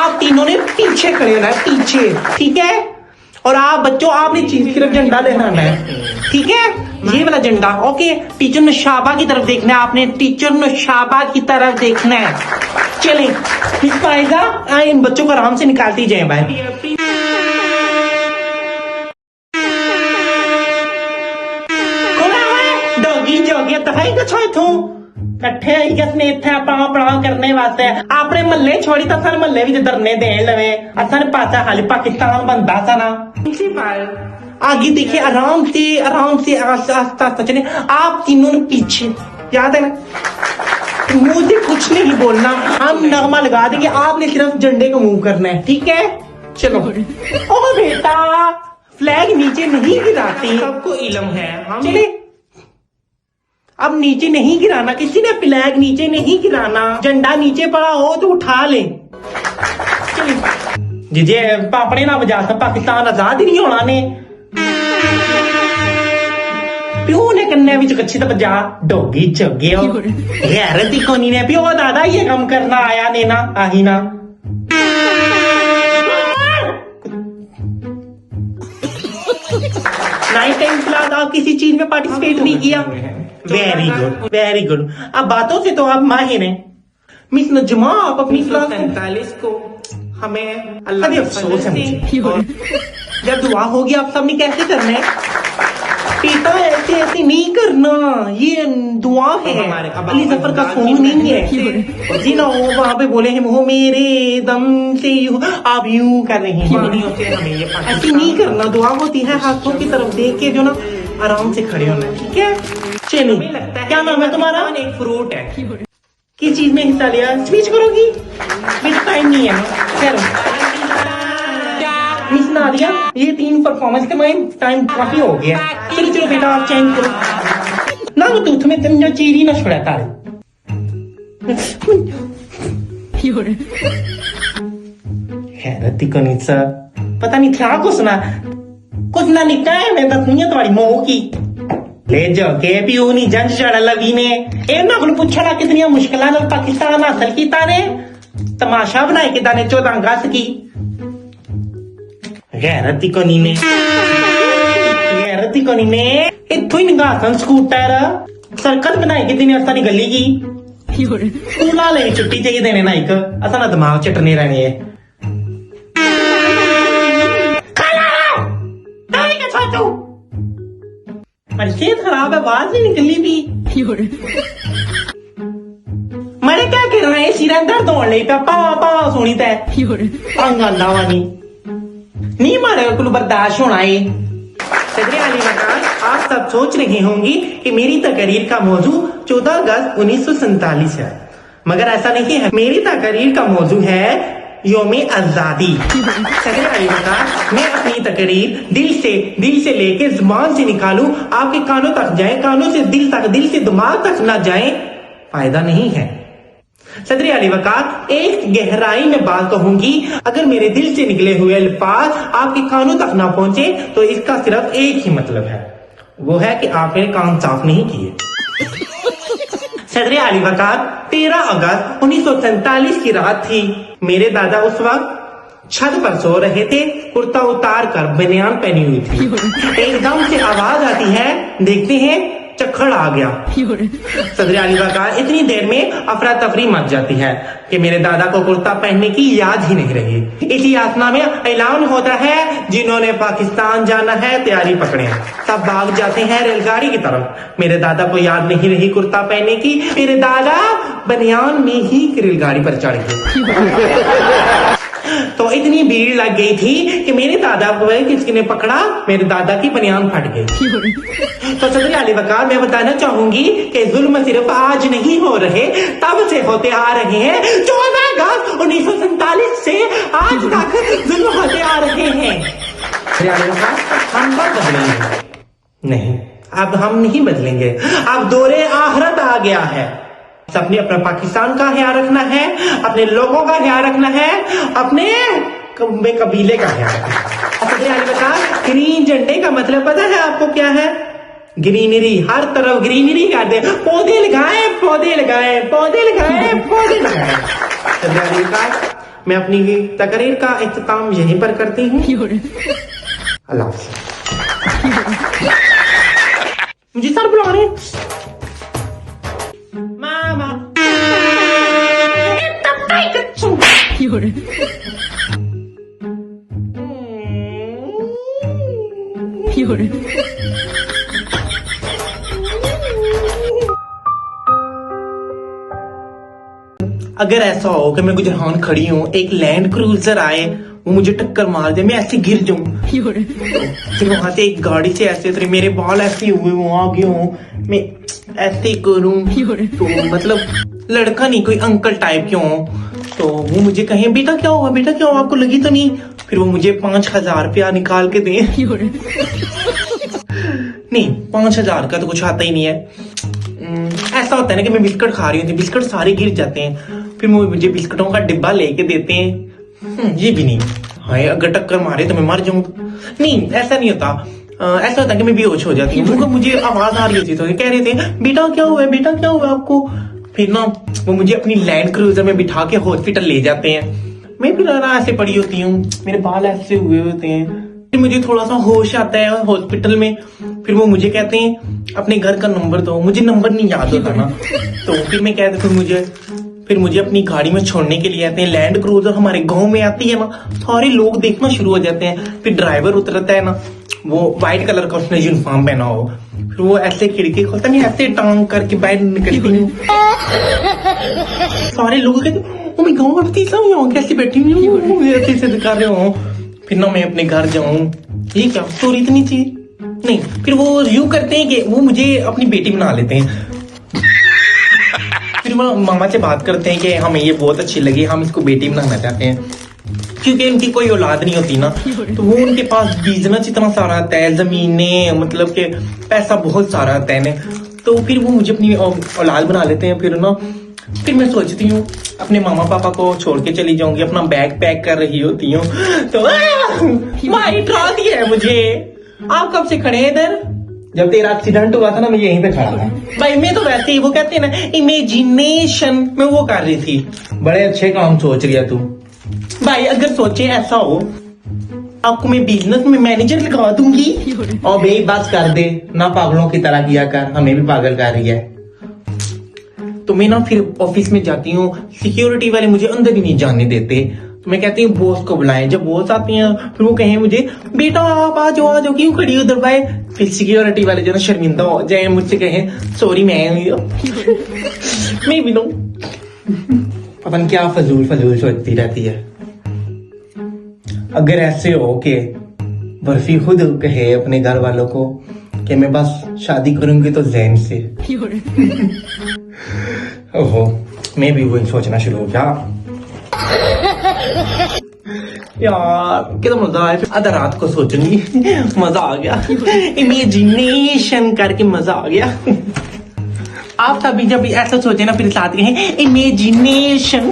आप तीनों ने पीछे खड़े होना है, पीछे, ठीक है। और आप बच्चों, आपने चीज सिर्फ झंडा लहराना है, ठीक है, ये वाला झंडा, ओके। टीचर नौशाबा की तरफ देखना है आपने, टीचर नौशाबा की तरफ देखना है। चलें मिस फायजा, इन बच्चों को आराम से निकालती जाए बाहर। डॉगी जोगी दफाई का छो इथों कट्ठे इसने इत्थे आपां पड़ाव करने वास्ते अपने महल्ले छोड़ी तो असन महल्ले विच धरने देन लवे। असन पासा खाली पाकिस्तान बनदा सा ना। आगे देखिए, आराम से आस्ता चले। आप तीनों ने पीछे, याद है ना, मुझे कुछ नहीं बोलना, हम नगमा लगा देंगे, आपने सिर्फ झंडे को मूव करना है, ठीक है। चलो। ओ बेटा, फ्लैग नीचे नहीं गिराती, सबको इल्म है। चले, अब नीचे नहीं गिराना, किसी ने फ्लैग नीचे नहीं गिराना, झंडा नीचे पड़ा हो तो उठा ले। जिजे पापड़े ना बजा सकता, पाकिस्तान आजाद ही नहीं होना ने। प्यो ने कन्ने विच कच्छी तो बजा, डोगी चोगे हो गैरत ही कोनी ने। प्यो दादा ये काम करना आया ने ना, आही ना। नाइट टाइम क्लास आप किसी चीज में पार्टिसिपेट नहीं किया? Very good, very good. अब बातों से तो आप माहिर हैं। मिस नजमा, आप अपनी क्लास 45 को हमें अल्लाह का अफसोस है मुझे। जब दुआ होगी आप सबने कैसे करना है? बेटा ऐसे नहीं करना, ये दुआ है, अली जफर का फोन नहीं है जी ना। वो वहां पे बोले हैं वो मेरे दम से आप यूं कर रहे हैं, ऐसे नहीं करना। दुआ होती है हाथों की तरफ देख के जो ना आराम से खड़े होना, ठीक है। चलिए, क्या नाम है तुम्हारा? एक फ्रूट है। किस चीज में हिस्सा लिया? स्पीच करोगी? स्पीच टाइम नहीं है ना, खैर। मिस नादिया, ये 3 परफॉर्मेंस के में टाइम काफी हो गया। चलो बेटा, आप चेंज करो ना, वो दूध में तुम जो चीरी ना छुड़ा तारे। हैरत को नहीं सा, पता नहीं क्या कुछ ना निका है। मैं दसनी है तुम्हारी मोह की ले जाओ के प्यू नी जंज चढ़ा लवी ने इन्होंने को पूछना कितनी मुश्किलों नाल पाकिस्तान हासिल किया ने। तमाशा बनाए कि दाने 14 अगस्त की। गैरती को नी ने इत्थों ही निगाह स्कूटर सर्कल बनाए कि दिन असानी गली की स्कूल वाले छुट्टी चाहिए देने ना एक असा ना दिमाग चटने रहने है। सेहत खराब है, आवाज नहीं निकली भी। मैंने क्या कर रहा है? सिर दर्द होने लगी पा सुनी तय अंगानी नहीं मारे कुल बर्दाश्त होना है। सदर आली वकार, आप सब सोच रहे होंगे कि मेरी तकरीर का मौजू 14 अगस्त 1947 है, मगर ऐसा नहीं है। मेरी तकरीर का मौजू है योमे आजादी। सदर आली वकार, मैं अपनी तकरीर दिल से लेके जुबान से निकालूं, आपके कानों तक जाए, कानों से दिल तक, दिल से दिमाग तक ना जाए, फायदा नहीं है। सदर आली वकार, एक गहराई में बात कहूंगी, अगर मेरे दिल से निकले हुए अल्फाज आपके कानों तक ना पहुंचे तो इसका सिर्फ एक ही मतलब है, वो है कि आपने कान साफ नहीं किए। सदर आली वकार, 13 अगस्त 1947 की रात थी। मेरे दादा उस वक्त छत पर सो रहे थे, कुर्ता उतार कर बनियान पहनी हुई थी। एकदम से आवाज आती है, देखते हैं चक्कर आ गया। सदर आली वकार, इतनी देर में अफरा तफरी मच जाती है कि मेरे दादा को कुर्ता पहनने की याद ही नहीं रही। इसी आसना में ऐलान होता है, जिन्होंने पाकिस्तान जाना है तैयारी पकड़े। सब भाग जाते हैं रेलगाड़ी की तरफ। मेरे दादा को याद नहीं रही कुर्ता पहनने की। मेरे दादा बनियान में ही रेलगाड़ी पर चढ़ गए। तो इतनी भीड़ लग गई थी कि मेरे दादा को किसी ने पकड़ा, मेरे दादा की बनियान फट गई। तो सदर आली वकार, मैं बताना चाहूंगी कि जुल्म सिर्फ आज नहीं हो रहे, तब से होते आ रहे हैं। 14 अगस्त 1947 से आज तक जुल्म होते आ रहे हैं। हम बदलेंगे नहीं, अब हम नहीं बदलेंगे। अब दौरे आखिरत आ गया है। सबने अपना पाकिस्तान का ख्याल रखना है, अपने लोगों का ख्याल रखना है, अपने कबीले का ख्याल रखना है। ग्रीन झंडे का मतलब पता है आपको क्या है? ग्रीनरी, हर तरफ ग्रीनरी कर दे, पौधे लगाए, पौधे लगाए, पौधे लगाए, पौधे लगाए। मैं अपनी तकरीर का इख्तिताम यहीं पर करती हूँ। अल्लाह हाफ़िज़। मुझे सर बुला रहे हैं। मामा अगर ऐसा हो कि मैं गुजरान खड़ी हूँ, एक लैंड क्रूजर आए, वो मुझे टक्कर मार दे, मैं ऐसे गिर जाऊं, फिर वहां से एक गाड़ी से ऐसे उतरे, मेरे बाल ऐसे हुए वो आगे हूँ, मैं ऐसे करूं तो मतलब लड़का नहीं, कोई अंकल टाइप क्यों हो, तो वो मुझे कहें बेटा क्या हुआ, बेटा क्या हुआ, आपको लगी तो नहीं, फिर वो मुझे 5,000 रुपया निकाल के दें। नहीं, 5,000 का तो कुछ आता ही नहीं है। ऐसा होता है ना कि मैं बिस्किट खा रही हूँ, बिस्किट सारे गिर जाते हैं, फिर वो मुझे बिस्किटों का डिब्बा लेके देते हैं। ये भी नहीं, हाय अगर टक्कर मारे तो मैं मर जाऊं। नहीं, ऐसा नहीं होता। ऐसा होता है कि मैं बेहोश हो जाती हूँ, क्योंकि मुझे आवाज आ रही होती, तो कह रहे थे बेटा क्या हुआ है, बेटा क्या हुआ आपको, फिर ना वो मुझे अपनी लैंड क्रूजर में बिठा के हॉस्पिटल ले जाते हैं। मैं फिर ऐसे पड़ी होती हूँ, मेरे बाल ऐसे हुए होते हैं, फिर मुझे थोड़ा सा होश आता है हॉस्पिटल में, फिर वो मुझे कहते हैं अपने घर का नंबर दो, मुझे नंबर नहीं याद होता ना, तो फिर मैं कहते फिर मुझे अपनी गाड़ी में छोड़ने के लिए आते हैं। लैंड क्रूजर हमारे गांव में आती है ना, सारे लोग देखना शुरू हो जाते हैं, फिर ड्राइवर उतरता है ना, वो व्हाइट कलर का उसने यूनिफॉर्म पहना हो, फिर वो ऐसे खिड़की खोलता नहीं, ऐसे टांग करके बाहर निकलती हूँ। सारे लोग कहते मैं गाँव में यहाँ कैसे बैठी हुई हूँ, ऐसे दिखा रहे हो, फिर ना मैं अपने घर जाऊं, ये क्या स्टोरी इतनी थी। नहीं, फिर वो यूं करते हैं कि वो मुझे अपनी बेटी बना लेते हैं, फिर वो मामा से बात करते हैं कि हमें ये बहुत अच्छी लगी, हम इसको बेटी बनाना चाहते हैं, क्योंकि उनकी कोई औलाद नहीं होती ना, तो वो उनके पास बिजनेस इतना सारा आता है, जमीनें, मतलब कि पैसा बहुत सारा आता है, तो फिर वो मुझे अपनी औलाद बना लेते हैं। फिर मैं सोचती हूँ अपने मामा पापा को छोड़ के चली जाऊंगी, अपना बैग पैक कर रही होती हूँ, तो भाई ट्रा दिया है मुझे। आप कब से खड़े हैं इधर? जब तेरा एक्सीडेंट हुआ था ना, मैं यहीं पे खड़ा था भाई। मैं तो वैसे ही, वो कहते हैं ना इमेजिनेशन में वो कर रही थी। बड़े अच्छे काम सोच रही है तू भाई। अगर सोचे ऐसा हो, आपको मैं बिजनेस में मैनेजर लगा दूंगी। और भाई बस कर दे ना, पागलों की तरह किया कर, हमें भी पागल कर रही है। तो मैं ना फिर ऑफिस में जाती हूँ, सिक्योरिटी वाले मुझे अंदर ही नहीं जाने देते, तो मैं कहती हूँ बॉस को बुलाएं। जब बॉस आते हैं फिर वो कहें मुझे बेटा आप आ जाओ, क्यों खड़ी हो उधर भाई। फिर सिक्योरिटी वाले जो ना शर्मिंदा हो जाए, मुझसे कहें सॉरी मैं भी लो, पता नहीं क्या फजूल सोचती रहती है। अगर ऐसे हो कि बर्फी खुद कहे अपने घर वालों को कि मैं बस शादी करूंगी तो जैन से, ओहो मैं भी वही सोचना शुरू हो गया। यार कितना मजा आया, आधा रात को सोचनी मजा आ गया, इमेजिनेशन करके मजा आ गया। आप सभी जब ऐसा सोचे ना, फिर साथ कहें इमेजिनेशन।